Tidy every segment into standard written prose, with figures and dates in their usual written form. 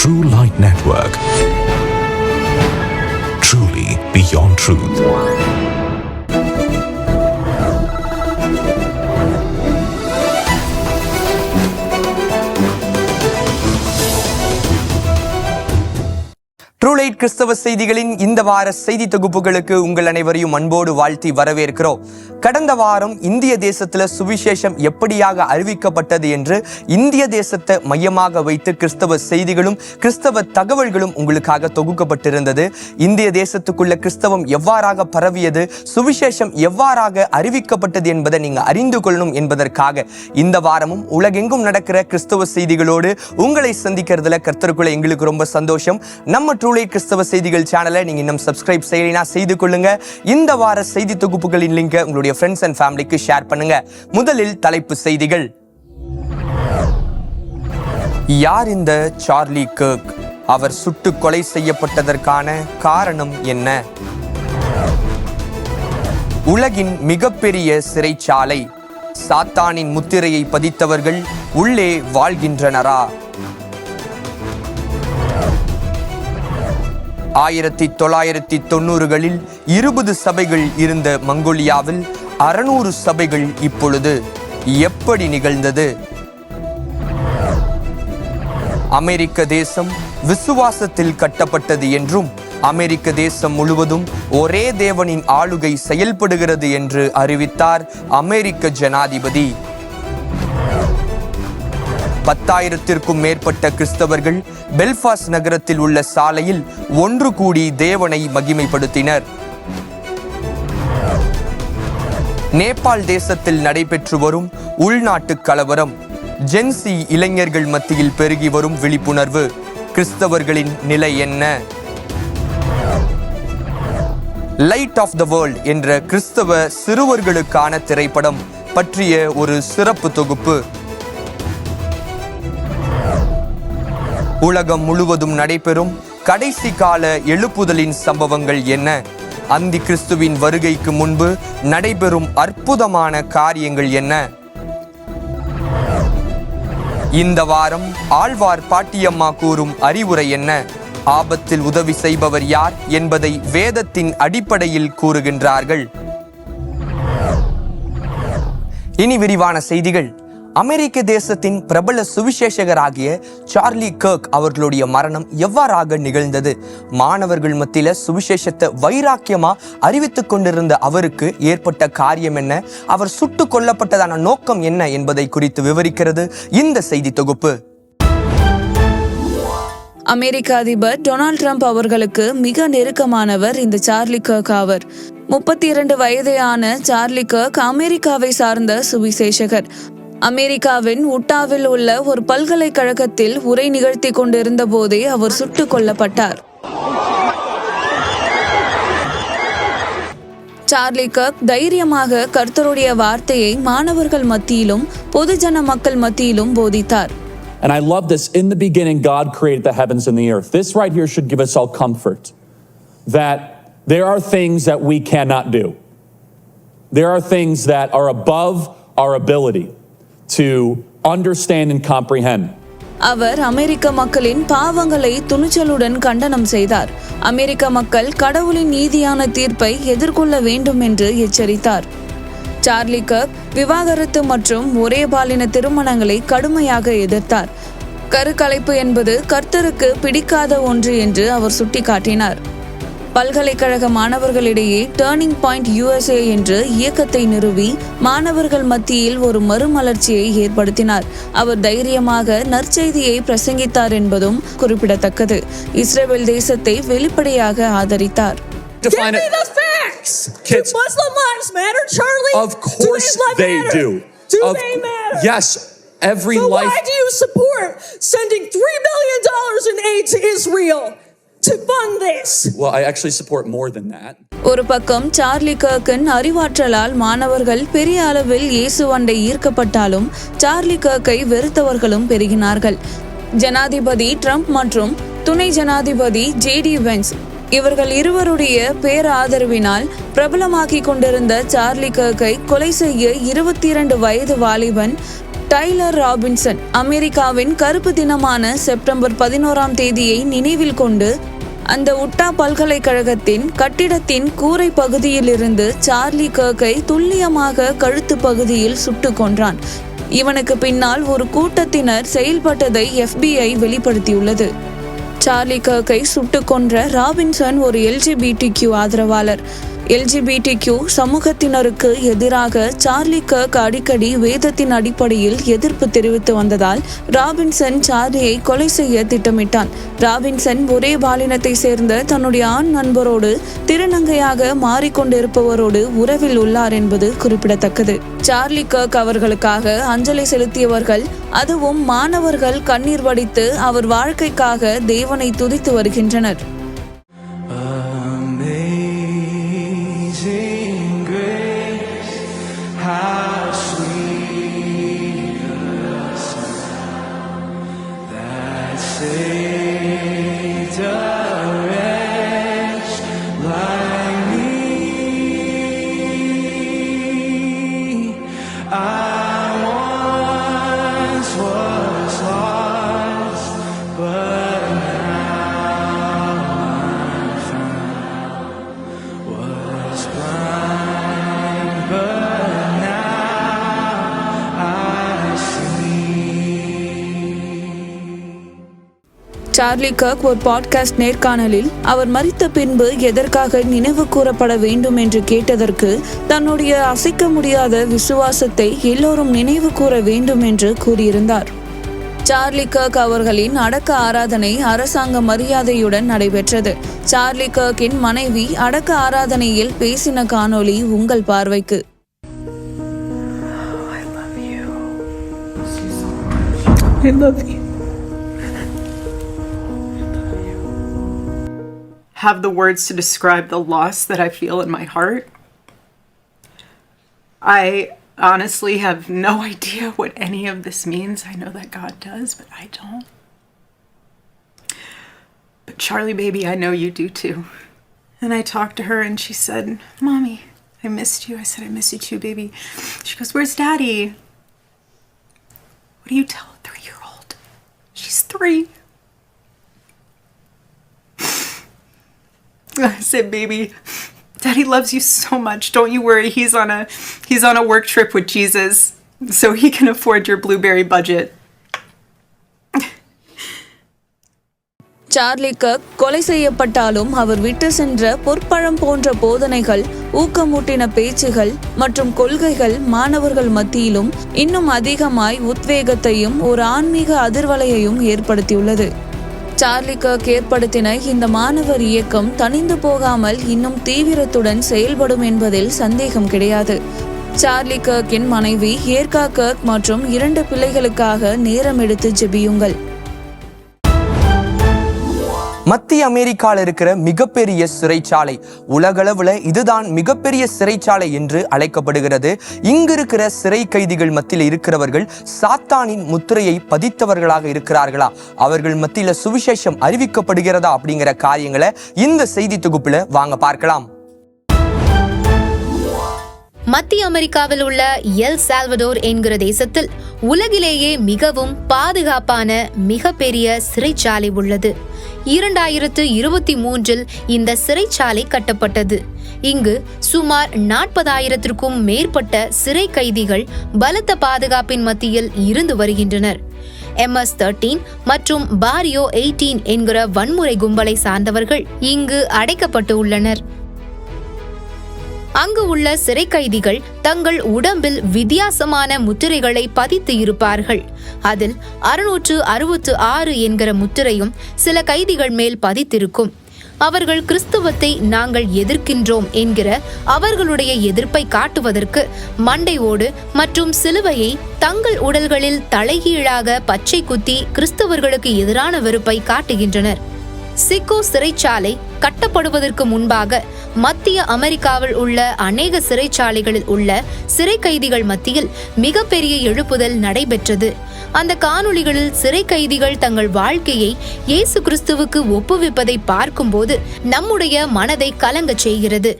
True Light Network. Truly beyond truth. ட்ரூலைட் கிறிஸ்தவ செய்திகளின் இந்த வார செய்தி தொகுப்புகளுக்கு உங்கள் அனைவரையும் அன்போடு வாழ்த்தி வரவேற்கிறோம். கடந்த வாரம் இந்திய தேசத்துல சுவிசேஷம் எப்படியாக அறிவிக்கப்பட்டது என்று இந்திய தேசத்தை மையமாக வைத்து கிறிஸ்தவ செய்திகளும் கிறிஸ்தவ தகவல்களும் உங்களுக்காக தொகுக்கப்பட்டிருந்தது. இந்திய தேசத்துக்குள்ள கிறிஸ்தவம் எவ்வாறாக பரவியது, சுவிசேஷம் எவ்வாறாக அறிவிக்கப்பட்டது என்பதை நீங்க அறிந்து கொள்ளணும் என்பதற்காக இந்த வாரமும் உலகெங்கும் நடக்கிற கிறிஸ்தவ செய்திகளோடு உங்களை சந்திக்கிறதுல கர்த்தருக்குள்ள எங்களுக்கு ரொம்ப சந்தோஷம். நம்ம ட்ரூலைட் கிறிஸ்தவ செய்திகள் சேனலை நீங்க இன்னும் சப்ஸ்கிரைப் செய்யலைனா செய்து கொள்ளுங்க. இந்த வார செய்தி தொகுப்புகளின் லிங்கை உங்களுடைய ஃப்ரெண்ட்ஸ் அண்ட் ஃபேமிலிக்கு ஷேர் பண்ணுங்க. முதலில் தலைப்பு செய்திகள். யார் இந்த சார்லி கர்க்? அவர் சுட்டு கொலை செய்யப்பட்டதற்கான காரணம் என்ன? உலகின் மிகப்பெரிய சிறைச்சாலை, சாத்தானின் முத்திரையை பதித்தவர்கள் உள்ளே வாழ்கின்றனரா? 1990களில் 20 சபைகள் இருந்த மங்கோலியாவில் 600 சபைகள் இப்பொழுது. எப்படி நிகழ்ந்தது? அமெரிக்க தேசம் விசுவாசத்தில் கட்டப்பட்டது என்றும் அமெரிக்க தேசம் முழுவதும் ஒரே தேவனின் ஆளுகை செயல்படுகிறது என்று அறிவித்தார் அமெரிக்க ஜனாதிபதி. 10,000த்திற்கும் மேற்பட்ட கிறிஸ்தவர்கள் பெல்ஃபாஸ்ட் நகரத்தில் உள்ள சாலையில் ஒன்று கூடி தேவனை மகிமைப்படுத்தினர். நேபாள் தேசத்தில் நடைபெற்று வரும் உள்நாட்டு கலவரம், ஜென்சி இளைஞர்கள் மத்தியில் பெருகி வரும் விழிப்புணர்வு, கிறிஸ்தவர்களின் நிலை என்ன? லைட் ஆஃப் த வேர்ல்ட் என்ற கிறிஸ்தவ சிறுவர்களுக்கான திரைப்படம் பற்றிய ஒரு சிறப்பு தொகுப்பு. உலகம் முழுவதும் நடைபெறும் கடைசி கால எழுப்புதலின் சம்பவங்கள் என்ன? அந்தி கிறிஸ்துவின் வருகைக்கு முன்பு நடைபெறும் அற்புதமான காரியங்கள் என்ன? இந்த வாரம் ஆழ்வார் பாட்டியம்மா கூறும் அறிவுரை என்ன? ஆபத்தில் உதவி செய்பவர் யார் என்பதை வேதத்தின் அடிப்படையில் கூறுகின்றார்கள். இனி விரிவான செய்திகள். அமெரிக்க தேசத்தின் பிரபல சுவிசேஷகராகிய சார்லி கர்க் அவர்களுடைய மரணம் எவ்வாறாக நிகழ்ந்தது? மாணவர்கள் மத்தியில சுவிசேஷத்தை வைராக்கியமா அறிவித்துக் கொண்டிருந்த அவருக்கு ஏற்பட்ட காரியம் என்ன? அவர் சுட்டுக் கொல்லப்பட்டதான நோக்கம் என்ன என்பதை குறித்து விவரிக்கிறது இந்த செய்தி தொகுப்பு. அமெரிக்க அதிபர் டொனால்ட் ட்ரம்ப் அவர்களுக்கு மிக நெருக்கமானவர் இந்த சார்லி கர்க் ஆவர். 32 வயதேயான சார்லி கர்க் அமெரிக்காவை சார்ந்த சுவிசேஷகர். அமெரிக்காவின் உட்டாவில் உள்ள ஒரு பல்கலைக்கழகத்தில் உரை நிகழ்த்தி கொண்டிருந்த போதே அவர் சுட்டுக் கொல்லப்பட்டார். சார்லி கர்க் தைரியமாக கர்த்தருடைய வார்த்தையை மாணவர்கள் மத்தியிலும் பொதுஜன மக்கள் மத்தியிலும் போதித்தார். And I love this. In the beginning, God created the heavens and the earth. This right here should give us all comfort that there are things that we cannot do. There are things that are above our ability to understand and comprehend. அவர் அமெரிக்க மக்களின் பாவங்களை துணிச்சலுடன் கண்டனம் செய்தார். அமெரிக்க மக்கள் கடவுளின் நீதியான தீர்ப்பை எதிர்கொள்ள வேண்டும் என்று எச்சரித்தார். சார்லி கர்க் விவாகரத்து மற்றும் ஒரே பாலின திருமணங்களை கடுமையாக எதிர்த்தார். கருக்கலைப்பு என்பது கர்த்தருக்கு பிடிக்காத ஒன்று என்று அவர் சுட்டிக்காட்டினார். பல்கலைக்கழக மாணவர்களிடையே டர்னிங் பாயிண்ட் USA என்ற இயக்கத்தை நிறுவி மாணவர்கள் மத்தியில் ஒரு மறுமலர்ச்சியை ஏற்படுத்தினார். அவர் தைரியமாக நற்செய்தியை பிரசங்கித்தார் என்பதும் குறிப்பிடத்தக்கது. இஸ்ரேல் தேசத்தை வெளிப்படையாக ஆதரித்தார். Give me the facts. Kids, do Muslim lives matter, Charlie? Of course they do. Do they matter? Yes, every so life. Why do you support sending $3 billion in aid to Israel to fund this? Well, I actually support more than that. ஒரு பக்கம் Charlie கர்க்கின் அறிவாற்றலால் மாணவர்கள் பெரிய அளவில் இயேசுவண்டை ஈர்க்கப்பட்டாலும் Charlie கர்க்கை வெறுத்தவர்களும் பெருகினார்கள். ஜனாதிபதி Trump மற்றும் துணை ஜனாதிபதி JD Vance இவர்கள் இருவருடைய பேராதரவினால் பிரபலமாக்கி கொண்டிருந்த சார்லி கர்க்கை கொலை செய்ய 22 வயது வாலிபன் டைலர் ராபின்சன் அமெரிக்காவின் கருப்பு தினமான செப்டம்பர் 11ஆம் தேதியை நினைவில் கொண்டு அந்த உட்டா பல்கலைக்கழகத்தின் கட்டிடத்தின் கூரை பகுதியிலிருந்து சார்லி கர்க்கை துல்லியமாக கழுத்து பகுதியில் சுட்டு கொன்றான். இவனுக்கு பின்னால் ஒரு கூட்டத்தினர் செயல்பட்டதை FBI வெளிப்படுத்தியுள்ளது. சார்லி கர்க்கை சுட்டு கொன்ற ராபின்சன் ஒரு LGBTQ ஆதரவாளர். LGBTQ சமூகத்தினருக்கு எதிராக சார்லி கர்க் அடிக்கடி வேதத்தின் அடிப்படையில் எதிர்ப்பு தெரிவித்து வந்ததால் ராபின்சன் சார்லியை கொலை செய்ய திட்டமிட்டான். ராபின்சன் ஒரே பாலினத்தை சேர்ந்த தன்னுடைய ஆண் நண்பரோடு திருநங்கையாக மாறிக்கொண்டிருப்பவரோடு உறவில் உள்ளார் என்பது குறிப்பிடத்தக்கது. சார்லி கர்க் அவர்களுக்காக அஞ்சலி செலுத்தியவர்கள், அதுவும் மாணவர்கள் கண்ணீர் வடித்து அவர் வாழ்க்கைக்காக தேவனை துதித்து வருகின்றனர். சார்லி கர்க் ஒரு பாட்காஸ்ட் நேர்காணலில் அவர் மரித்த பின்பு எதற்காக நினைவு கூறப்பட வேண்டும் என்று கேட்டதற்கு தன்னுடைய அசைக்க முடியாத விசுவாசத்தை எல்லோரும் நினைவு கூற வேண்டும் என்று கூறியிருந்தார். சார்லி கர்க் அவர்களின் அடக்க ஆராதனை அரசாங்க மரியாதையுடன் நடைபெற்றது. சார்லி கர்க்கின் மனைவி அடக்க ஆராதனையில் பேசின காணொளி உங்கள் பார்வைக்கு. I love you. Have the words to describe the loss that I feel in my heart. I honestly have no idea what any of this means. I know that God does, but I don't. But Charlie, baby, I know you do too. And I talked to her and she said, "Mommy, I missed you." I said, "I miss you too, baby." She goes, "Where's Daddy?" What do you tell a 3-year-old? She's 3. I said, "Baby, Daddy loves you so much. Don't you worry. He's on a work trip with Jesus, so he can afford your blueberry budget." Charlie Garg கொலை செய்யப்பட்டாலும் அவர் விட்டு சென்ற பொற்பழம் போன்ற போதனைகள், ஊக்கமூட்டின பேச்சுகள் மற்றும் கொள்கைகள் மாணவர்கள் மத்தியிலும் இன்னும் அதிகமாய் உத்வேகத்தையும் ஒரு ஆன்மீக அதிர்வலையையும் ஏற்படுத்தியுள்ளது. சார்லி கர்க் ஏற்படுத்தின இந்த மாணவர் இயக்கம் தணிந்து போகாமல் இன்னும் தீவிரத்துடன் செயல்படும் என்பதில் சந்தேகம் கிடையாது. சார்லி கர்க்கின் மனைவி ஏர்கா கர்க் மற்றும் 2 பிள்ளைகளுக்காக நேரம் எடுத்து ஜெபியுங்கள். மத்திய அமெரிக்காவில் இருக்கிற மிகப்பெரிய சிறைச்சாலை, உலகளவுல இதுதான் மிகப்பெரிய சிறைச்சாலை என்று அழைக்கப்படுகிறது. இங்கு இருக்கிற சிறை கைதிகள் மத்தியில் இருக்கிறவர்கள் சாத்தானின் முத்திரையை பதித்தவர்களாக இருக்கிறார்களா, அவர்கள் மத்தியில சுவிசேஷம் அறிவிக்கப்படுகிறதா அப்படிங்கிற காரியங்களை இந்த செய்தி தொகுப்புல வாங்க பார்க்கலாம். மத்திய அமெரிக்காவில் உள்ள எல் சால்வடோர் என்கிற தேசத்தில் உலகிலேயே மிகவும் பாதுகாப்பான மிகப்பெரிய சிறைச்சாலை உள்ளது. 2023 இந்த சிறைச்சாலை கட்டப்பட்டது. இங்கு சுமார் 40,000க்கும் மேற்பட்ட சிறை கைதிகள் பலத்த பாதுகாப்பின் மத்தியில் இருந்து வருகின்றனர். MS-13 மற்றும் பாரியோ 18 என்கிற வன்முறை கும்பலை சார்ந்தவர்கள் இங்கு அடைக்கப்பட்டு உள்ளனர். அங்கு உள்ள சிறை கைதிகள் தங்கள் உடம்பில் வித்தியாசமான முத்திரைகளை பதித்து இருப்பார்கள். அதில் 666 என்கிற முத்திரையும் சில கைதிகள் மேல் பதித்திருக்கும். அவர்கள் கிறிஸ்துவத்தை நாங்கள் எதிர்க்கின்றோம் என்கிற அவர்களுடைய எதிர்ப்பை காட்டுவதற்கு மண்டை ஓடு மற்றும் சிலுவையை தங்கள் உடல்களில் தலைகீழாக பச்சை குத்தி கிறிஸ்தவர்களுக்கு எதிரான வெறுப்பை காட்டுகின்றனர். சிக்கோ சிறைச்சாலை கட்டப்படுவதற்கு முன்பாக மத்திய அமெரிக்காவில் உள்ள அநேக சிறைச்சாலைகளில் உள்ள சிறை கைதிகள் மத்தியில் மிகப்பெரிய எழுப்புதல் நடைபெற்றது. அந்த காணொளிகளில் சிறை கைதிகள் தங்கள் வாழ்க்கையை இயேசு கிறிஸ்துவுக்கு ஒப்புவிப்பதை பார்க்கும்போது நம்முடைய மனதை கலங்க செய்கிறது.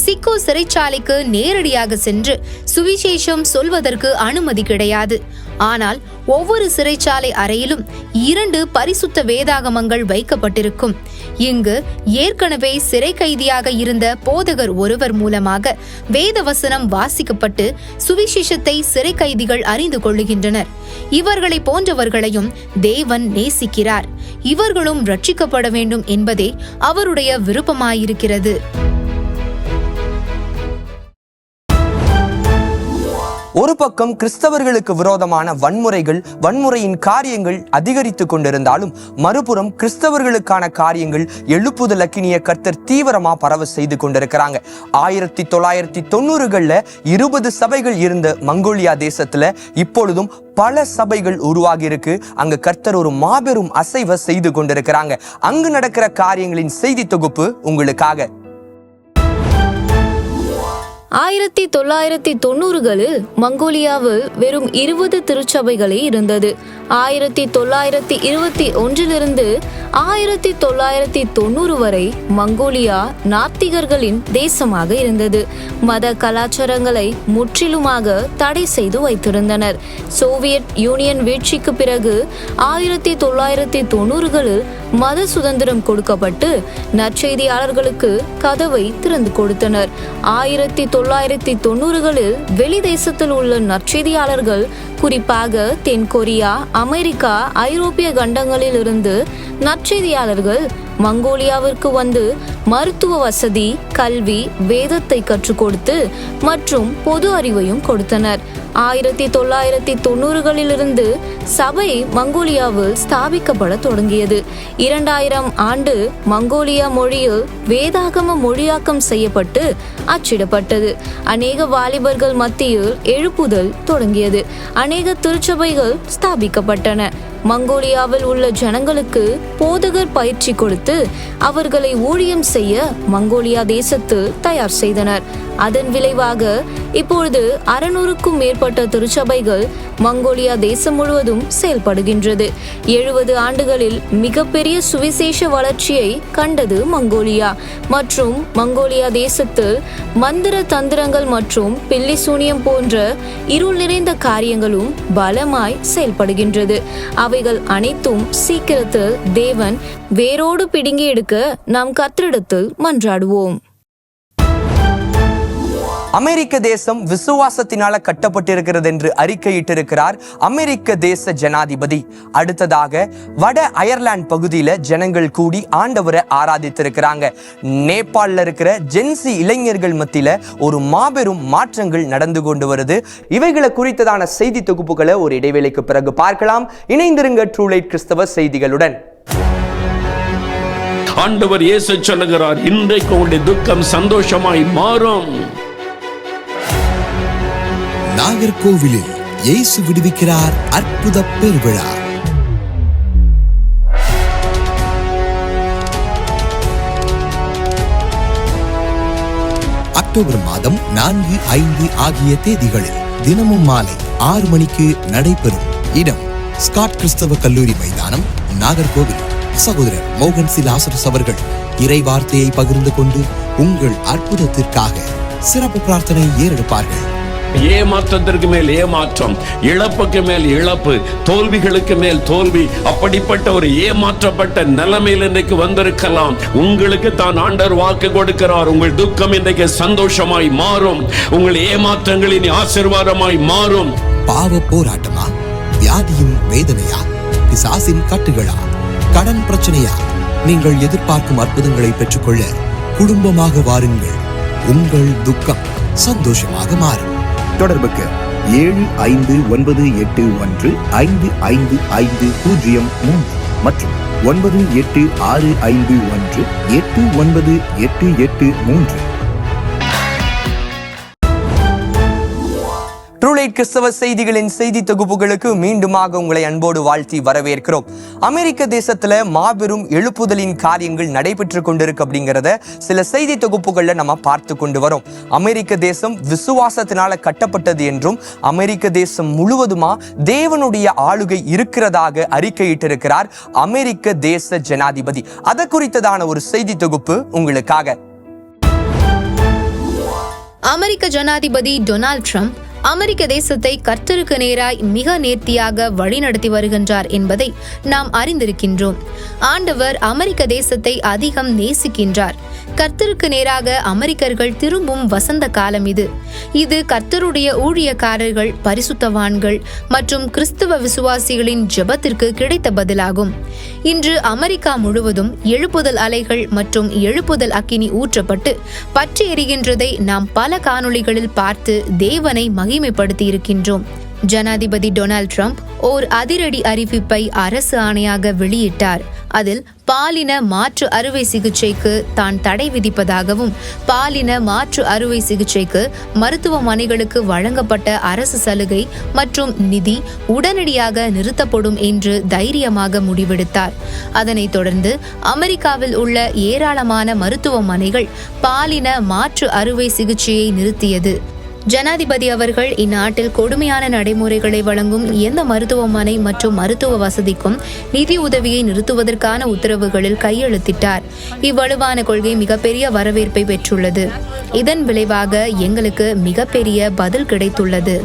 சிக்கோ சிறைச்சாலைக்கு நேரடியாக சென்று சுவிசேஷம் சொல்வதற்கு அனுமதி கிடையாது. ஆனால் ஒவ்வொரு சிறைச்சாலை அறையிலும் 2 பரிசுத்த வேதாகமங்கள் வைக்கப்பட்டிருக்கும். இங்கு ஏற்கனவே சிறை கைதியாக இருந்த போதகர் ஒருவர் மூலமாக வேதவசனம் வாசிக்கப்பட்டு சுவிசேஷத்தை சிறை கைதிகள் அறிந்து கொள்ளுகின்றனர். இவர்களை போன்றவர்களையும் தேவன் நேசிக்கிறார். இவர்களும் ரட்சிக்கப்பட வேண்டும் என்பதே அவருடைய விருப்பமாயிருக்கிறது. ஒரு பக்கம் கிறிஸ்தவர்களுக்கு விரோதமான வன்முறையின் காரியங்கள் அதிகரித்து கொண்டிருந்தாலும், மறுபுறம் கிறிஸ்தவர்களுக்கான காரியங்கள் எழுப்புதல் அக்கினிய கர்த்தர் தீவிரமா பரவ செய்து கொண்டிருக்கிறாங்க. 1990களில் 20 சபைகள் இருந்த மங்கோலியா தேசத்துல இப்பொழுதும் பல சபைகள் உருவாகி இருக்கு. அங்க கர்த்தர் ஒரு மாபெரும் அசைவை செய்து கொண்டிருக்கிறாங்க. அங்கு நடக்கிற காரியங்களின் செய்தி தொகுப்பு உங்களுக்காக. 1990களில் மங்கோலியாவில் வெறும் 20 திருச்சபைகளே இருந்தது. 1921 1990 வரை மங்கோலியா நாத்திகர்களின் தேசமாக இருந்தது. மத கலாச்சாரங்களை முற்றிலுமாக தடை செய்து வைத்திருந்தனர். சோவியத் யூனியன் வீழ்ச்சிக்கு பிறகு 1990களில் மத சுதந்திரம் கொடுக்கப்பட்டு நற்செய்தியாளர்களுக்கு கதவை திறந்து கொடுத்தனர். 1990களில் வெளி தேசத்தில் உள்ள நற்செய்தியாளர்கள், குறிப்பாக தென்கொரியா, அமெரிக்கா, ஐரோப்பிய கண்டங்களில் இருந்து நற்செய்தியாளர்கள் மங்கோலியாவிற்கு வந்து மருத்துவ வசதி, கல்வி, வேதத்தை கற்றுக் கொடுத்து மற்றும் பொது அறிவையும் கொடுத்தனர். 1990களிலிருந்து சபை மங்கோலியாவில் ஸ்தாபிக்கப்பட தொடங்கியது. 2000 ஆண்டு மங்கோலியா மொழியில் வேதாகம மொழியாக்கம் செய்யப்பட்டு அச்சிடப்பட்டது. அநேக வாலிபர்கள் மத்தியில் எழுப்புதல் தொடங்கியது. அநேக திருச்சபைகள் ஸ்தாபிக்கப்பட்டன. மங்கோலியாவில் உள்ள ஜனங்களுக்கு போதகர் பயிற்சி கொடுத்து அவர்களை ஊழியம் செய்ய மங்கோலியா தேசத்தில் தயார் செய்தனர். அதன் விளைவாக இப்பொழுது 600க்கும் மேற்பட்ட திருச்சபைகள் மங்கோலியா தேசம் முழுவதும் செயல்படுகின்றது. 70 ஆண்டுகளில் மிகப்பெரிய சுவிசேஷ வளர்ச்சியை கண்டது மங்கோலியா. மற்றும் மங்கோலியா தேசத்தில் மந்திர தந்திரங்கள் மற்றும் பில்லி சூனியம் போன்ற இருள் நிறைந்த காரியங்களும் பலமாய் செயல்படுகின்றது. அவைகள் அனைத்தும் சீக்கிரத்தில் தேவன் வேரோடு பிடுங்கி எடுக்க நாம் கர்த்தரிடத்தில் மன்றாடுவோம். அமெரிக்க தேசம் விசுவாசத்தினால கட்டப்பட்டிருக்கிறது என்று அறிக்கையிட்டிருக்கிறார் அமெரிக்க தேச ஜனாதிபதி. அடுத்ததாக வட அயர்லாந்து பகுதியில ஜனங்கள் கூடி ஆண்டவரை ஆராதித்திருக்கிறாங்க. நேபாளில் இருக்கிற ஜென்சி இளைஞர்கள் மத்தியில ஒரு மாபெரும் மாற்றங்கள் நடந்து கொண்டு வருது. இவைகளை குறித்ததான செய்தி தொகுப்புகளை ஒரு இடைவேளைக்கு பிறகு பார்க்கலாம். இணைந்திருங்க ட்ரூ லைட் கிறிஸ்தவ செய்திகளுடன். ஆண்டவர் இயேசு சொல்லுகிறார், இன்றைக்கு உங்களுடைய துக்கம் சந்தோஷமாய் மாறும். நாகர்கோவிலில் இயேசு விடுவிக்கிறார் அற்புத பெருவிழா. அக்டோபர் மாதம் 4, 5 ஆகிய தேதிகளில் தினமும் மாலை 6 மணிக்கு நடைபெறும். இடம் ஸ்காட் கிறிஸ்தவ கல்லூரி மைதானம், நாகர்கோவில். சகோதரர் மோகன் சி லாசரஸ் அவர்கள் இறை வார்த்தையை பகிர்ந்து கொண்டு உங்கள் அற்புதத்திற்காக சிறப்பு பிரார்த்தனை ஏறெடுப்பார்கள். ஏமாற்றத்திற்கு மேல் ஏமாற்றம், இழப்புக்கு மேல் இழப்பு, தோல்விகளுக்கு மேல் தோல்வி. அப்படிப்பட்ட ஒரு ஏமாற்றப்பட்ட நிலைமையில் இன்றைக்கு வந்திருக்கலாம். உங்களுக்கு தான் ஆண்டவர் வாக்கு கொடுக்கிறார், உங்கள் துக்கம் இன்றைக்கு சந்தோஷமாய் மாறும், உங்கள் ஏமாற்றங்களின் ஆசீர்வாதமாய் மாறும். பாவ போராட்டமா, வியாதியின் வேதனையா, பிசாசின் கட்டுகளா, கடன் பிரச்சனையா? நீங்கள் எதிர்பார்க்கும் அற்புதங்களை பெற்றுக்கொள்ள குடும்பமாக வாருங்கள். உங்கள் துக்கம் சந்தோஷமாக மாறும். தொடர்புக்கு 75815550 மற்றும் 9865189883. அப்டேட் கிறிஸ்தவ செய்திகளின் செய்தி தொகுப்புகளுக்கு மீண்டுமாக உங்களை அன்போடு வாழ்த்தி வரவேற்கிறோம். அமெரிக்க தேசத்துல மாபெரும் எழுப்புதலின் காரியங்கள் நடைபெற்று கொண்டிருக்கு அப்படிங்கிறத சில செய்தி தொகுப்புகள்ல நம்ம பார்த்து கொண்டு வரோம். அமெரிக்க தேசம் விசுவாசத்தினால கட்டப்பட்டது என்றும் அமெரிக்க தேசம் முழுவதுமா தேவனுடைய ஆளுகை இருக்கிறதாக அறிக்கையிட்டிருக்கிறார் அமெரிக்க தேச ஜனாதிபதி. அது குறித்ததான ஒரு செய்தி தொகுப்பு உங்களுக்காக. அமெரிக்க ஜனாதிபதி டொனால்ட் ட்ரம்ப் அமெரிக்க தேசத்தை கர்த்தருக்கு நேராய் மிக நேர்த்தியாக வழிநடத்தி வருகின்றார் என்பதை நாம் அறிந்திருக்கின்றோம். ஆண்டவர் அமெரிக்க தேசத்தை அதிகம் நேசிக்கின்றார். கர்த்தருக்கு நேராக அமெரிக்கர்கள் திரும்பும் வசந்த காலம் இது. இது கர்த்தருடைய ஊழியக்காரர்கள், பரிசுத்தவான்கள் மற்றும் கிறிஸ்தவ விசுவாசிகளின் ஜெபத்திற்கு கிடைத்த பதிலாகும். இன்று அமெரிக்கா முழுவதும் எழுப்புதல் அலைகள் மற்றும் எழுப்புதல் அக்கினி ஊற்றப்பட்டு பற்றி எரிகின்றதை நாம் பல காணொளிகளில் பார்த்து தேவனை மகிமைப்படுத்தி இருக்கின்றோம். ஜனாதிபதி டொனால்ட் ட்ரம்ப் ஓர் அதிரடி அறிவிப்பை அரசு ஆணையாக வெளியிட்டார். அதில் பாலின மாற்று அறுவை சிகிச்சைக்கு தான் தடை விதிப்பதாகவும், பாலின மாற்று அறுவை சிகிச்சைக்கு மருத்துவமனைகளுக்கு வழங்கப்பட்ட அரசு சலுகை மற்றும் நிதி உடனடியாக நிறுத்தப்படும் என்று தைரியமாக முடிவெடுத்தார். அதனைத் தொடர்ந்து அமெரிக்காவில் உள்ள ஏராளமான மருத்துவமனைகள் பாலின மாற்று அறுவை சிகிச்சையை நிறுத்தியது. ஜனாதிபதி அவர்கள் இந்நாட்டில் கொடுமையான நடைமுறைகளை வழங்கும் எந்த மருத்துவமனை மற்றும் மருத்துவ வசதிக்கும் நிதி உதவியை நிறுத்துவதற்கான உத்தரவுகளில் கையெழுத்திட்டார். இவ்வலுவான கொள்கை மிகப்பெரிய வரவேற்பை பெற்றுள்ளது. இதன் விளைவாக எங்களுக்கு மிகப்பெரிய பதில் கிடைத்துள்ளது.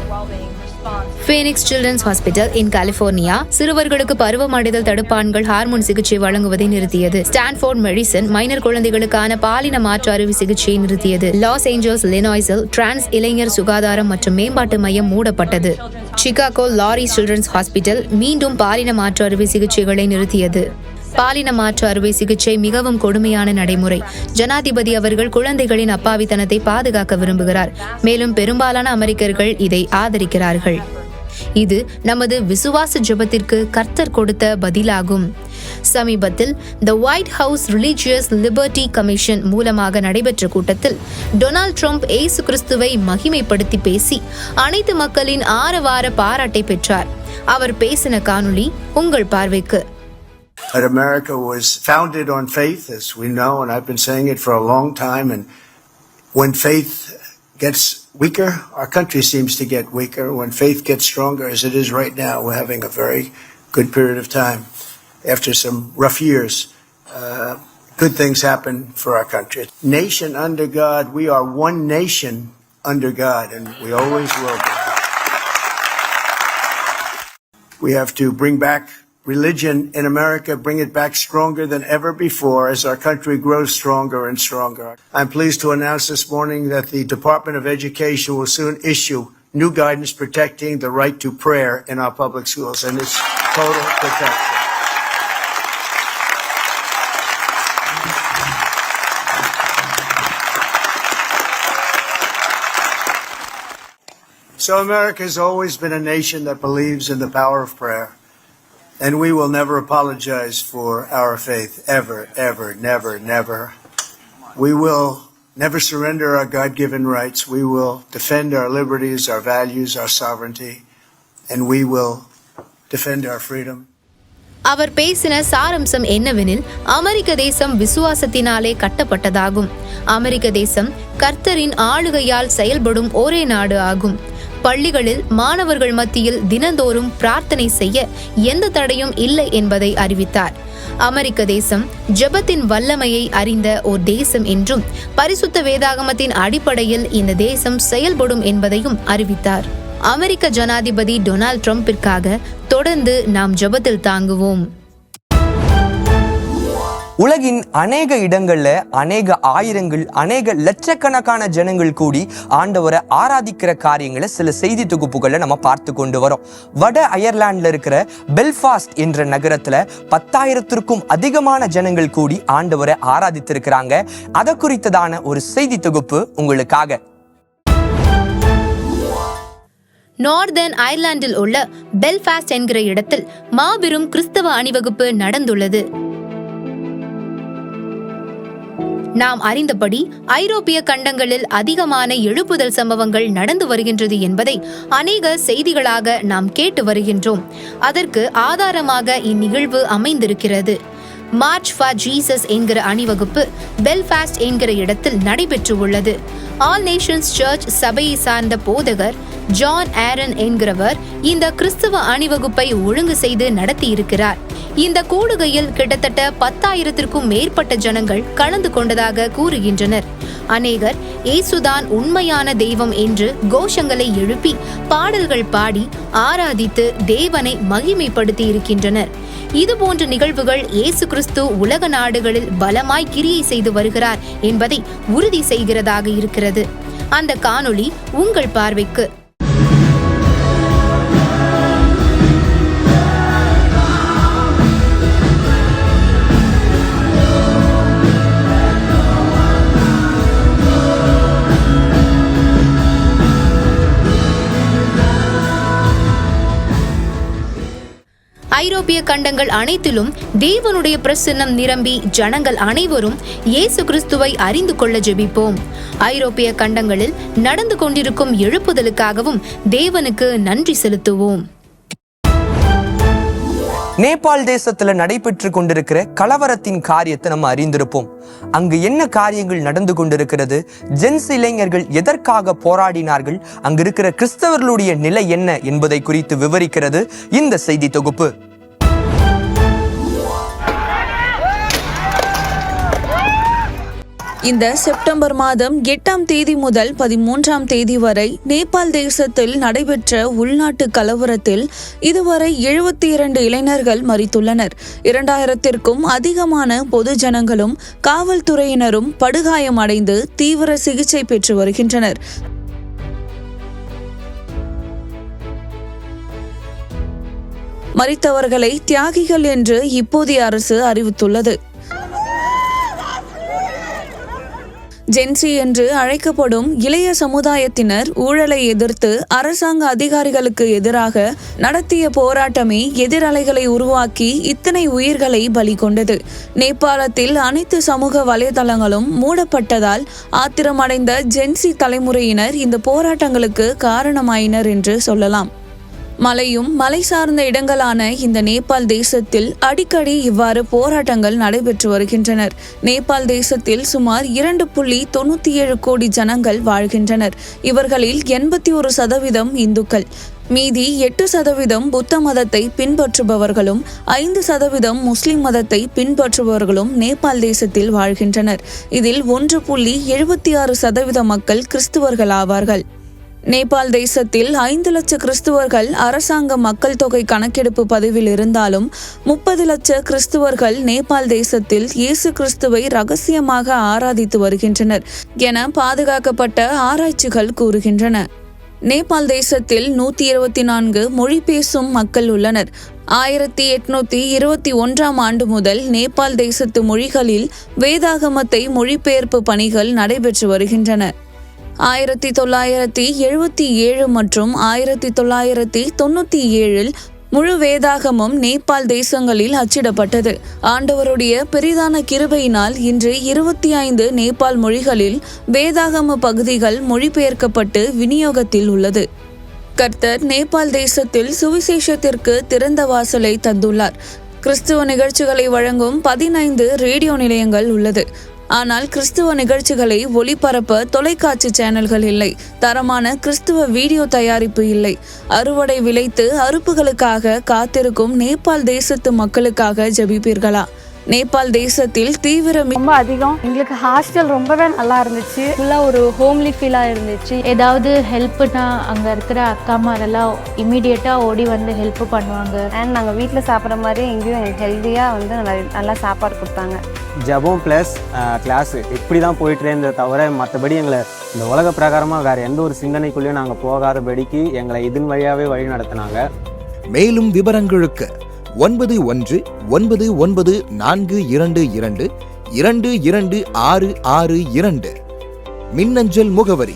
Phoenix children's hospital in California சிறுவர்களுக்கு பருவமடைதல் தடுப்பான்கள் ஹார்மோன் சிகிச்சை வழங்குவதை நிறுத்தியது. ஸ்டான்ஃபோர்ட் மெடிசன் மைனர் குழந்தைகளுக்கான பாலின மாற்று அறுவை சிகிச்சையை நிறுத்தியது. லாஸ் ஏஞ்சல்ஸ் லினாய்ஸில் டிரான்ஸ் இளைஞர் சுகாதாரம் மற்றும் மேம்பாட்டு மையம் மூடப்பட்டது. சிகாகோ லாரி சில்ட்ரன்ஸ் ஹாஸ்பிட்டல் மீண்டும் பாலின மாற்று அறுவை சிகிச்சைகளை நிறுத்தியது. பாலின மாற்று அறுவை சிகிச்சை மிகவும் கொடுமையான நடைமுறை. ஜனாதிபதி அவர்கள் குழந்தைகளின் அப்பாவித்தனத்தை பாதுகாக்க விரும்புகிறார். மேலும் பெரும்பாலான அமெரிக்கர்கள் இதை ஆதரிக்கிறார்கள். இது நமது விசுவாச ஜெபத்திற்கு கர்த்தர் கொடுத்த பதிலாகும். சமீபத்தில் the white house religious liberty commission மூலமாக நடைபெற்ற கூட்டத்தில் டொனால்ட் ட்ரம்ப் இயேசு கிறிஸ்துவை மகிமைப்படுத்தி பேசி அனைத்து மக்களின் ஆரவார பாராட்டை பெற்றார். அவர் பேசின காணொளி உங்கள் பார்வைக்கு. That America was founded on faith, as we know, and I've been saying it for a long time. And when faith gets weaker, our country seems to get weaker. When faith gets stronger, as it is right now, we're having a very good period of time. After some rough years, good things happen for our country. Nation under God, we are one nation under God, and we always will be. We have to bring back religion in America, bring it back stronger than ever before as our country grows stronger and stronger. I'm pleased to announce this morning that the Department of Education will soon issue new guidance protecting the right to prayer in our public schools, and it's total protection. So America has always been a nation that believes in the power of prayer. And we will never apologize for our faith, ever, ever, never, never. We will never surrender our God-given rights. We will defend our liberties, our values, our sovereignty, and we will defend our freedom. அவர் பேசின சாரம்சம் என்னவெனில், அமெரிக்க தேசம் விசுவாசத்தினாலே கட்டப்பட்டதாகும். அமெரிக்க தேசம் கர்த்தரின் ஆளுகையால் செயல்படும் ஒரே நாடு ஆகும். பள்ளிகளில் மாணவர்கள் மத்தியில் தினந்தோறும் பிரார்த்தனை செய்ய எந்த தடையும் இல்லை என்பதை அறிவித்தார். அமெரிக்க தேசம் ஜெபத்தின் வல்லமையை அறிந்த ஓர் தேசம் என்றும், பரிசுத்த வேதாகமத்தின் அடிப்படையில் இந்த தேசம் செயல்படும் என்பதையும் அறிவித்தார். அமெரிக்க ஜனாதிபதி டொனால்ட் ட்ரம்பிற்காக தொடர்ந்து நாம் ஜெபத்தில் தாங்குவோம். உலகின் அநேக இடங்கள்ல அநேக ஆயிரங்கள், அநேக லட்சக்கணக்கான ஜனங்கள் கூடி ஆண்டவரை ஆராதிக்கிற காரியங்களை சில செய்தி தொகுப்புகளை நம்ம பார்த்து கொண்டு வரோம். வட அயர்லாந்துல இருக்கிற பெல்ஃபாஸ்ட் என்ற நகரத்துல 10,000த்திற்கும் அதிகமான ஜனங்கள் கூடி ஆண்டவரை ஆராதித்திருக்கிறாங்க. அதை குறித்ததான ஒரு செய்தி தொகுப்பு உங்களுக்காக. நார்தர்ன் அயர்லாந்தில் உள்ள பெல்ஃபாஸ்ட் என்கிற இடத்தில் மாபெரும் கிறிஸ்தவ அணிவகுப்பு நடந்துள்ளது. நாம் அறிந்தபடி ஐரோப்பிய கண்டங்களில் அதிகமான எழுப்புதல் சம்பவங்கள் நடந்து வருகின்றது என்பதை அநேக செய்திகளாக நாம் கேட்டு வருகின்றோம். அதற்கு ஆதாரமாக இந்நிகழ்வு அமைந்திருக்கிறது. மார்ச் ஃபார் ஜீசஸ் என்கிற அணிவகுப்பு பெல்ஃபாஸ்ட் என்கிற இடத்தில் நடைபெற்று உள்ளது. ஆல் நேஷன்ஸ் சர்ச் சபையை சார்ந்த போதகர் ஜான் ஆரன் என்கிறவர் இந்த கிறிஸ்தவ அணிவகுப்பை ஒழுங்கு செய்து நடத்தி இருக்கிறார். இந்த கூடுகையில் கிட்டத்தட்ட 10,000-க்கும் மேற்பட்ட ஜனங்கள் கலந்து கொண்டதாக கூறுகின்றனர். அநேகர் இயேசுதான் உண்மையான தெய்வம் என்று கோஷங்களை எழுப்பி பாடல்கள் பாடி ஆராதித்து தேவனை மகிமைப்படுத்தி இருக்கின்றனர். இதுபோன்ற நிகழ்வுகள் இயேசு கிறிஸ்து உலக நாடுகளில் பலமாய் கிரியை செய்து வருகிறார் என்பதை உறுதி செய்கிறதாக இருக்கிறது. அந்த காணொளி உங்கள் பார்வைக்கு. ஐரோப்பிய கண்டங்கள் அனைத்திலும் தேவனுடைய பிரசன்னம் நிரம்பி ஜனங்கள் அனைவரும் இயேசு கிறிஸ்துவை அறிந்து கொள்ள ஜெபிப்போம். ஐரோப்பிய கண்டங்களில் நடந்து கொண்டிருக்கும் எழுப்புதலுக்காகவும் தேவனுக்கு நன்றி செலுத்துவோம். நேபாள் தேசத்துல நடைபெற்று கொண்டிருக்கிற கலவரத்தின் காரியத்தை நம்ம அறிந்திருப்போம். அங்கு என்ன காரியங்கள் நடந்து கொண்டிருக்கிறது, ஜென்ஸ் இளைஞர்கள் எதற்காக போராடினார்கள், அங்கு இருக்கிற கிறிஸ்தவர்களுடைய நிலை என்ன என்பதை குறித்து விவரிக்கிறது இந்த செய்தி தொகுப்பு. இந்த செப்டம்பர் மாதம் 8ஆம் தேதி முதல் 13ஆம் தேதி வரை நேபாள் தேசத்தில் நடைபெற்ற உள்நாட்டு கலவரத்தில் இதுவரை 72 இளைஞர்கள் மரித்துள்ளனர். 2000-க்கும் அதிகமான பொது ஜனங்களும் காவல்துறையினரும் படுகாயமடைந்து தீவிர சிகிச்சை பெற்று வருகின்றனர். மரித்தவர்களை தியாகிகள் என்று இப்போதைய அரசு அறிவித்துள்ளது. ஜென்சி என்று அழைக்கப்படும் இளைய சமுதாயத்தினர் ஊழலை எதிர்த்து அரசாங்க அதிகாரிகளுக்கு எதிராக நடத்திய போராட்டமே எதிரலைகளை உருவாக்கி இத்தனை உயிர்களை பலி கொண்டது. நேபாளத்தில் அனைத்து சமூக வலைதளங்களும் மூடப்பட்டதால் ஆத்திரமடைந்த ஜென்சி தலைமுறையினர் இந்த போராட்டங்களுக்கு காரணமாயினர் என்று சொல்லலாம். மலையும் மலை சார்ந்த இடங்களான இந்த நேபாள் தேசத்தில் அடிக்கடி இவ்வாறு போராட்டங்கள் நடைபெற்று வருகின்றனர். நேபாள் தேசத்தில் சுமார் 2.97 கோடி ஜனங்கள் வாழ்கின்றனர். இவர்களில் 81% இந்துக்கள், மீதி 8% புத்த மதத்தை பின்பற்றுபவர்களும் 5% முஸ்லிம் மதத்தை பின்பற்றுபவர்களும் நேபாள் தேசத்தில் வாழ்கின்றனர். இதில் 1.76% மக்கள் கிறிஸ்துவர்கள் ஆவார்கள். நேபாள் தேசத்தில் 5 லட்ச கிறிஸ்துவர்கள் அரசாங்க மக்கள் தொகை கணக்கெடுப்பு பதிவில் இருந்தாலும் 30 லட்ச கிறிஸ்துவர்கள் நேபாள் தேசத்தில் இயேசு கிறிஸ்துவை ரகசியமாக ஆராதித்து வருகின்றனர் என பாதுகாக்கப்பட்ட ஆராய்ச்சிகள் கூறுகின்றன. நேபாள் தேசத்தில் 124 மொழி பேசும் மக்கள் உள்ளனர். 1821ஆம் ஆண்டு முதல் நேபாள் தேசத்து மொழிகளில் வேதாகமத்தை மொழிபெயர்ப்பு பணிகள் நடைபெற்று வருகின்றன. 1977 மற்றும் 1997 முழு வேதாகமும் நேபாள் தேசங்களில் அச்சிடப்பட்டது. ஆண்டவருடைய பெரிதான கிருபையினால் இன்று 25 நேபாள் மொழிகளில் வேதாகம பகுதிகள் மொழிபெயர்க்கப்பட்டு விநியோகத்தில் உள்ளது. கர்த்தர் நேபாள் தேசத்தில் சுவிசேஷத்திற்கு திறந்த வாசலை தந்துள்ளார். கிறிஸ்துவ நிகழ்ச்சிகளை வழங்கும் 15 ரேடியோ நிலையங்கள் உள்ளது. ஆனால் கிறிஸ்துவ நிகழ்ச்சிகளை ஒளிபரப்ப தொலைக்காட்சி சேனல்கள் இல்லை. தரமான கிறிஸ்துவ வீடியோ தயாரிப்பு இல்லை. அறுவடை விளைத்து அறுப்புகளுக்காக காத்திருக்கும் நேபாள் தேசத்து மக்களுக்காக ஜெபிப்பீர்களா? நேபாள் தேசத்தில் தீவிரம் ரொம்ப அதிகம். எங்களுக்கு ஹாஸ்டல் ரொம்பவே நல்லா இருந்துச்சு. ஃபுல்லாக ஒரு ஹோம்லி ஃபீலாக இருந்துச்சு. ஏதாவது ஹெல்ப்னா அங்கே இருக்கிற அக்காமாரெல்லாம் இமீடியட்டாக ஓடி வந்து ஹெல்ப் பண்ணுவாங்க. அண்ட் நாங்கள் வீட்டில் சாப்பிட்ற மாதிரி எங்கேயும் எங்களுக்கு ஹெல்த்தியாக வந்து நல்லா சாப்பாடு கொடுத்தாங்க. ஜபம் ப்ளஸ் கிளாஸு இப்படி தான் போயிட்டு இருந்ததை தவிர மற்றபடி எங்களை இந்த உலக பிரகாரமாக வேறு எந்த ஒரு சிந்தனைக்குள்ளேயும் நாங்கள் போகாதபடிக்கு எங்களை இதன் வழியாகவே வழி நடத்தினாங்க. மேலும் விவரங்களுக்கு 919422226662 மின்னஞ்சல் முகவரி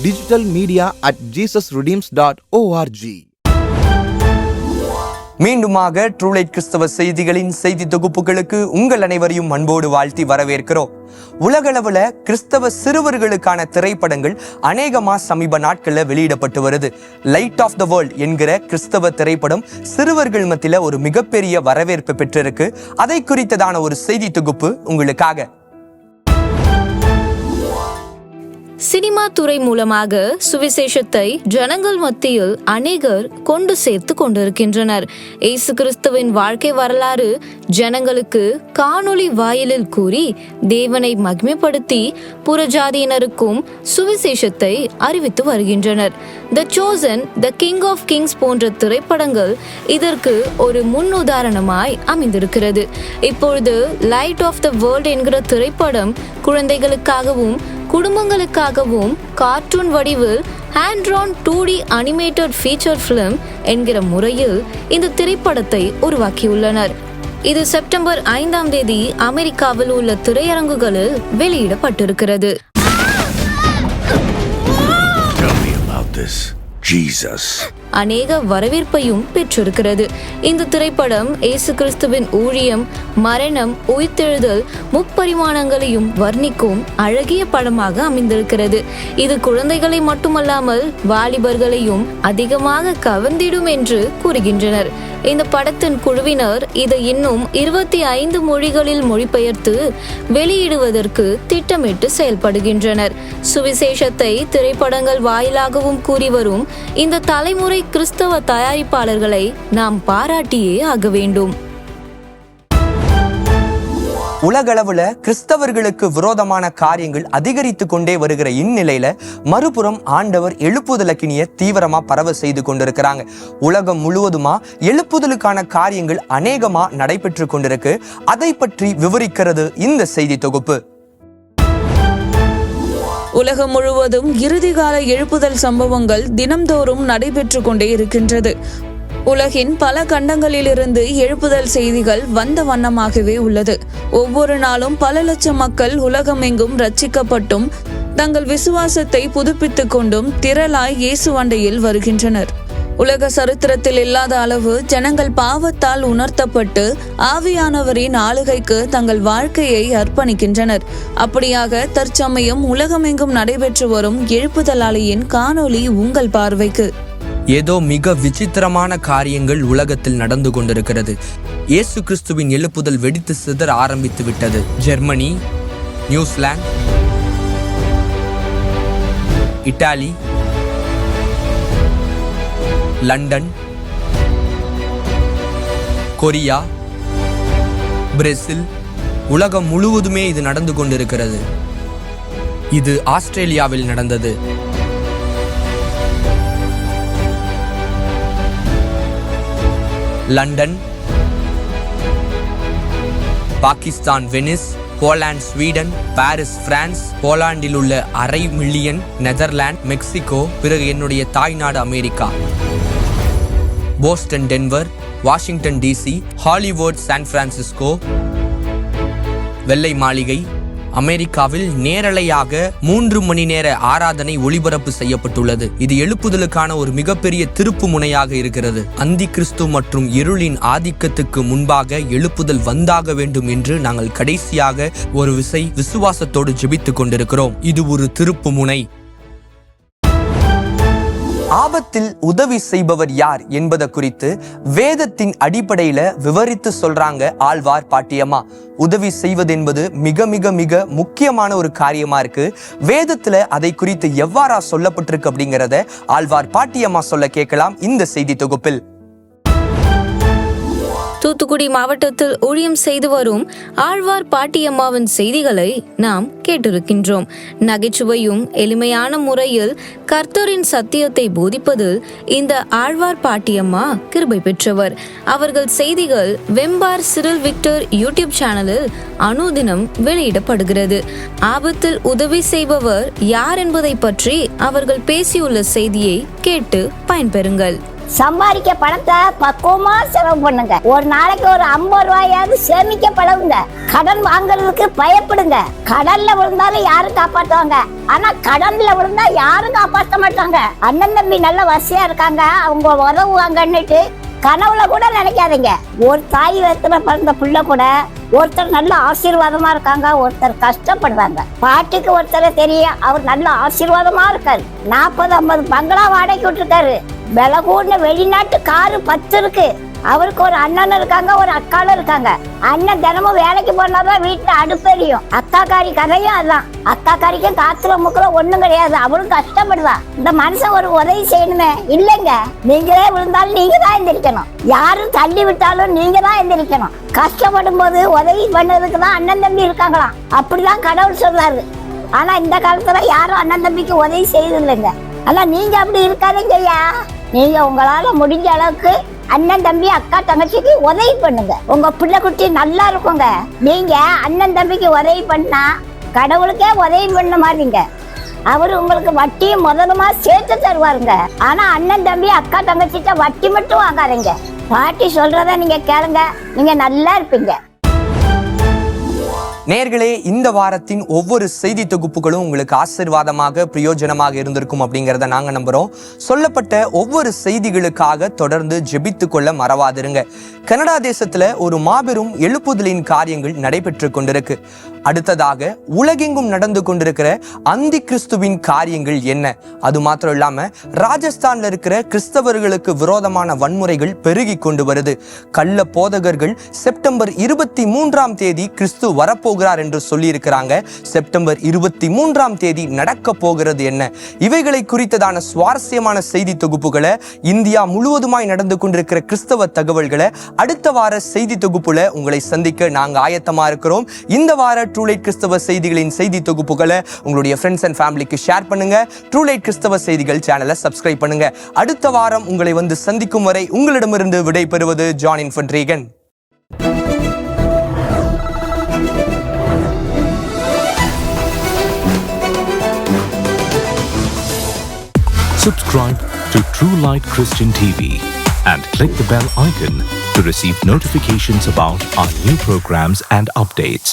digitalmedia@jesusredeems.org. மீண்டுமாக ட்ரூலைட் கிறிஸ்தவ செய்திகளின் செய்தி தொகுப்புகளுக்கு உங்கள் அனைவரையும் அன்போடு வாழ்த்தி வரவேற்கிறோம். உலகளவுல கிறிஸ்தவ சிறுவர்களுக்கான திரைப்படங்கள் அநேகமா சமீப நாட்கள்ல வெளியிடப்பட்டு வருது. லைட் ஆஃப் த வேர்ல்ட் என்கிற கிறிஸ்தவ திரைப்படம் சிறுவர்கள் மத்தியில ஒரு மிகப்பெரிய வரவேற்பு பெற்றிருக்கு. அதை குறித்ததான ஒரு செய்தி தொகுப்பு உங்களுக்காக. சினிமா துறை மூலமாக சுவிசேஷத்தை ஜனங்கள் மத்தியில் அநேகர் கொண்டு சேர்த்து கொண்டிருக்கின்றனர். இயேசு கிறிஸ்துவின் வாழ்க்கை வரலாறு ஜனங்களுக்கு காணொளி வாயிலில் கூறி தேவனை மகிமைப்படுத்தி புறஜாதியினருக்கும் சுவிசேஷத்தை அறிவித்து வருகின்றனர். The chosen, the king of kings போன்ற திரைப்படங்கள் இதற்கு ஒரு முன்னுதாரணமாய் அமைந்திருக்கிறது. இப்பொழுது லைட் ஆஃப் த வேர்ல்ட் என்கிற திரைப்படம் குழந்தைகளுக்காகவும் குடும்பங்களுக்காகவும் கார்ட்டூன் வடிவில் hand-Tran 2D animated feature film என்கிற முறையில் இந்த திரைப்படத்தை உருவாக்கியுள்ளனர். இது செப்டம்பர் 5 அமெரிக்காவில் உள்ள திரையரங்குகளில் வெளியிடப்பட்டிருக்கிறது. அநேக வரவேற்பையும் பெற்றிருக்கிறது. இந்த திரைப்படம் இயேசு கிறிஸ்துவின் ஊழியம், மரணம், உயிர்த்தெழுதல் முப்பரிமாணங்களையும் வர்ணிக்கும் அழகிய படமாக அமைந்திருக்கிறது. இது குழந்தைகளை மட்டுமல்லாமல் வாலிபர்களையும் அதிகமாக கவர்ந்திடும் என்று கூறுகின்றனர். இந்த படத்தின் குழுவினர் இதை இன்னும் 25 மொழிகளில் மொழிபெயர்த்து வெளியிடுவதற்கு திட்டமிட்டு செயல்படுகின்றனர். சுவிசேஷத்தை திரைப்படங்கள் வாயிலாகவும் கூறி வரும் இந்த தலைமுறை கிறிஸ்தவ தயாரிப்பாளர்களை நாம் பாராட்டியே ஆக வேண்டும். உலகளவுல கிறிஸ்தவர்களுக்கு விரோதமான காரியங்கள் அதிகரித்து கொண்டே வருகிற இந்நிலையில மறுபுறம் ஆண்டவர் எழுப்புதலுக்கினிய தீவிரமா பரவ செய்து கொண்டிருக்கிறாங்க. உலகம் முழுவதுமா எழுப்புதலுக்கான காரியங்கள் அநேகமா நடைபெற்று கொண்டிருக்கு. அதை பற்றி விவரிக்கிறது இந்த செய்தி தொகுப்பு. உலகம் முழுவதும் இறுதிகால எழுப்புதல் சம்பவங்கள் தினம்தோறும் நடைபெற்று கொண்டே இருக்கின்றது. உலகின் பல கண்டங்களிலிருந்து எழுப்புதல் செய்திகள் வந்த வண்ணமாகவே உள்ளது. ஒவ்வொரு நாளும் பல லட்சம் மக்கள் உலகமெங்கும் ரட்சிக்கப்பட்டும் தங்கள் விசுவாசத்தை புதுப்பித்துக் கொண்டும் திரளாய் இயேசு அண்டையில் வருகின்றனர். உலக சரித்திரத்தில் இல்லாத அளவு ஜனங்கள் பாவத்தால் உணர்த்தப்பட்டு ஆவியானவரின் ஆளுகைக்கு தங்கள் வாழ்க்கையை அர்ப்பணிக்கின்றனர். அப்படியாக தற்சமயம் உலகமெங்கும் நடைபெற்று வரும் எழுப்புதல் ஆலையின் காணொளி உங்கள் பார்வைக்கு. ஏதோ மிக விசித்திரமான காரியங்கள் உலகத்தில் நடந்து கொண்டிருக்கிறது. இயேசு கிறிஸ்துவின் எழுப்புதல் வெடித்து சிதற ஆரம்பித்து விட்டது. Germany, New Zealand, Italy, London, Korea, Brazil, உலகம் முழுவதுமே இது நடந்து கொண்டிருக்கிறது. இது ஆஸ்திரேலியாவில் நடந்தது. London, Pakistan Venice, Poland Sweden, Paris France, போலாண்டில் உள்ள 1/2 மில்லியன், நெதர்லாந்து, மெக்சிகோ, பிறகு என்னுடைய தாய்நாடு America, Boston, Denver, Washington DC, Hollywood, San Francisco, வெள்ளை மாளிகை. அமெரிக்காவில் நேரலையாக 3 மணி நேர ஆராதனை ஒளிபரப்பு செய்யப்பட்டுள்ளது. இது எழுப்புதலுக்கான ஒரு மிகப்பெரிய திருப்பு முனையாக இருக்கிறது. அந்தி கிறிஸ்து மற்றும் இருளின் ஆதிக்கத்துக்கு முன்பாக எழுப்புதல் வந்தாக வேண்டும் என்று நாங்கள் கடைசியாக ஒரு விசுவாசத்தோடு ஜெபித்துக் கொண்டிருக்கிறோம். இது ஒரு திருப்பு முனை. ஆபத்தில் உதவி செய்பவர் யார் என்பதை குறித்து வேதத்தின் அடிப்படையில விவரித்து சொல்றாங்க ஆழ்வார் பாட்டியம்மா. உதவி செய்வது என்பது மிக மிக மிக முக்கியமான ஒரு காரியமா இருக்கு. வேதத்துல அதை குறித்து எவ்வாறா சொல்லப்பட்டிருக்கு அப்படிங்கிறத ஆழ்வார் பாட்டியம்மா சொல்ல கேட்கலாம் இந்த செய்தி தொகுப்பில். தூத்துக்குடி மாவட்டத்தில் ஊழியம் செய்து வரும் ஆழ்வார் பாட்டியம்மாவின் செய்திகளை நாம் கேட்டிருக்கின்றோம். நகைச்சுவையும் எளிமையான முறையில் கர்த்தரின் சத்தியத்தை போதிப்பதில் இந்த ஆழ்வார் பாட்டியம்மா கிருபை பெற்றவர். அவர்கள் செய்திகள் வெம்பார் சிரில் விக்டர் யூடியூப் சேனலில் அனுதினம் வெளியிடப்படுகிறது. ஆபத்தில் உதவி செய்பவர் யார் என்பதை பற்றி அவர்கள் பேசியுள்ள செய்தியை கேட்டு பயன்பெறுங்கள். சம்பாதிக்க பணத்தை பக்குவமா செலவு பண்ணுங்க. ஒரு நாளைக்கு ஒரு 50 ரூபாயாவது சேமிக்க பழகுங்க. கடன் வாங்குறதுக்கு பயப்படுங்க. கடன்ல விழுந்தாலும் யாரும் காப்பாற்றுவாங்க, ஆனா கடன்ல விழுந்தா யாரும் காப்பாற்ற மாட்டாங்க. அண்ணன் தம்பி நல்ல வசதியா இருக்காங்க, அவங்க உதவுவாங்கன்னுட்டு கனவுல கூட நினைக்காதீங்க. ஒரு தாய் வயித்துல பிறந்த பிள்ளை கூட ஒருத்தர் நல்ல ஆசீர்வாதமா இருக்காங்க, ஒருத்தர் கஷ்டப்படுறாங்க. பாட்டிக்கு ஒருத்தர் தெரியும், அவர் நல்ல ஆசீர்வாதமா இருக்காரு. 40-50 பங்களா வாடகைக்கு விட்டுருக்காரு. விலை கூடின வெளிநாட்டு காரு 10 இருக்கு. அவருக்கு ஒரு அண்ணன் இருக்காங்க, ஒரு அக்காலும் இருக்காங்க. அண்ணன் தினமும் வேலைக்கு போனாதான் வீட்டுல அடுப்பெரியும். அக்காக்காரி கதையும் அதான். அக்காக்காரிக்கும் காத்துல முக்கிற ஒண்ணும் கிடையாது, அவரும் கஷ்டப்படுதான். இந்த மனுஷன் ஒரு உதவி செய்யணுமே, இல்லைங்க. நீங்களே விழுந்தாலும் நீங்க தான் எந்திரிக்கணும், யாரும் தள்ளி விட்டாலும் நீங்க தான் எந்திரிக்கணும். கஷ்டப்படும் போது உதவி பண்ணதுக்கு தான் அண்ணன் தம்பி இருக்காங்களாம், அப்படிதான் கடவுள் சொல்றாரு. ஆனா இந்த காலத்துல யாரும் அண்ணன் தம்பிக்கு உதவி செய்யறது இல்லைங்க. ஆனா நீங்க அப்படி இருக்காதீங்க ஐயா. நீங்க உங்களால முடிஞ்ச அளவுக்கு அண்ணன் தம்பி அக்கா தங்கச்சிக்கு உதவி பண்ணுங்க. உங்க பிள்ளை குட்டி நல்லா இருக்குங்க. நீங்க அண்ணன் தம்பிக்கு உதவி பண்ணா கடவுளுக்கே உதவி பண்ண மாதிரிங்க. அவரு உங்களுக்கு வட்டியும் முதலுமா சேர்த்து தருவாருங்க. ஆனா அண்ணன் தம்பி அக்கா தங்கச்சிட்ட வட்டி மட்டும் வாங்காதீங்க. பாட்டி சொல்றத நீங்க கேளுங்க, நீங்க நல்லா இருப்பீங்க. நேர்களே, இந்த வாரத்தின் ஒவ்வொரு செய்தி தொகுப்புகளும் உங்களுக்கு ஆசீர்வாதமாக பிரயோஜனமாக இருந்திருக்கும் அப்படிங்கிறத நாங்க நம்புறோம். சொல்லப்பட்ட ஒவ்வொரு செய்திகளுக்காக தொடர்ந்து ஜெபித்து கொள்ள மறவாதிருங்க. கனடா தேசத்துல ஒரு மாபெரும் எழுப்புதலின் காரியங்கள் நடைபெற்று கொண்டிருக்கு. அடுத்ததாக உலகெங்கும் நடந்து கொண்டிருக்கிற அந்தி கிறிஸ்துவின் காரியங்கள் என்ன? அது மாத்திரம் இல்லாம ராஜஸ்தான்ல இருக்கிற கிறிஸ்தவர்களுக்கு விரோதமான வன்முறைகள் பெருகி கொண்டு வருது. கள்ள போதகர்கள் செப்டம்பர் 23ஆம் தேதி கிறிஸ்து வரப்போகிறார் என்று சொல்லி இருக்கிறாங்க. செப்டம்பர் 23ஆம் தேதி நடக்க போகிறது என்ன? இவைகளை குறித்ததான சுவாரஸ்யமான செய்தி தொகுப்புகளை, இந்தியா முழுவதுமாய் நடந்து கொண்டிருக்கிற கிறிஸ்தவ தகவல்களை அடுத்த வார செய்தி தொகுப்புல உங்களை சந்திக்க நாங்க ஆயத்தமா இருக்கிறோம். இந்த வார ட்ரூலைட் கிறிஸ்தவ செய்திகளின் செய்தி தொகுப்புகளை உங்களுடைய ஃப்ரெண்ட்ஸ் அண்ட் ஃபேமிலிக்கு ஷேர் பண்ணுங்க. ட்ரூலைட் கிறிஸ்தவ செய்திகள் சேனலை சப்ஸ்கிரைப் பண்ணுங்க. அடுத்த வாரம் உங்களை வந்து சந்திக்கும் வரை உங்களிடமிருந்து விடை பெறுவது John இன்ஃபன்ட்ரீகன். Subscribe to True Light Christian TV and click the bell icon to receive notifications about our new programs and updates.